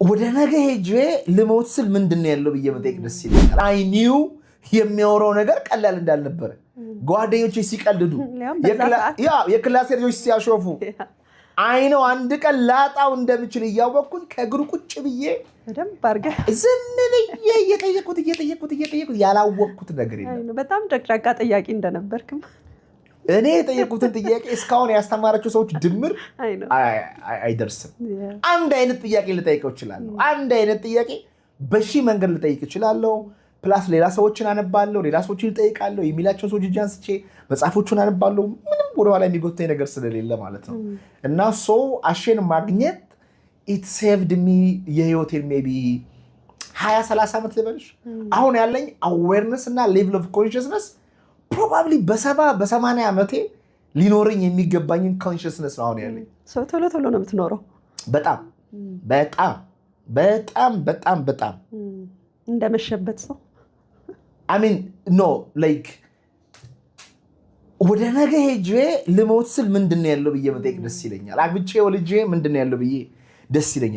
ወደ ነገ ሄጄ ልሞት ስል ምንድነው ያለው ብዬ መጠየቅ ደስ ይለኛል። አይ ኒው የሚያወራው ነገር ቀላል እንዳልነበረ ጓደኞቼ ሲቀልዱ የክላስ ልጆች ሲያሾፉ አይነው አንድ ቀን ላጣው እንደምችል እያወቅኩኝ ከእግሩ ቁጭ ብዬ በደንብ አድርገህ ዝም ብዬ እየጠየቁት ያላወቅኩት ነገር የለም። በጣም ጨቅጫቃ ጥያቄ እንደነበርክም እኔ የጠየቁትን ጥያቄ እስካሁን ያስተማራቸው ሰዎች ድምር አይደርስም። አንድ አይነት ጥያቄ ልጠይቀው እችላለሁ። አንድ አይነት ጥያቄ በሺህ መንገድ ልጠይቅ እችላለሁ። ፕላስ ሌላ ሰዎችን አነባለሁ፣ ሌላ ሰዎችን ልጠይቃለሁ፣ የሚላቸውን ሰዎች እጅ አንስቼ መጽሐፎቹን አነባለሁ። ምንም ወደኋላ የሚጎተኝ ነገር ስለሌለ ማለት ነው። እና ሰው አሼን ማግኘት ኢት ሴቭድ ሚ የህይወቴን ሜይ ቢ 20-30 ዓመት ልበልሽ። አሁን ያለኝ አዌርነስ እና ሌቭል ኦፍ ኮንሽስነስ ፕሮባብሊ በ70-80 ዓመቴ ሊኖረኝ የሚገባኝን ኮንሽስነስ ነው አሁን ያለኝ። ሰው ቶሎ ቶሎ ነው የምትኖረው። በጣም በጣም በጣም በጣም በጣም እንደመሸበት ሰው አሚን ኖ ላይክ ወደ ነገ ሄጄ ልሞት ስል ምንድነው ያለው ብዬ መጠየቅ ደስ ይለኛል። አግብቼ ወልጄ ምንድነው ያለው ብዬ ደስ ይለኛል።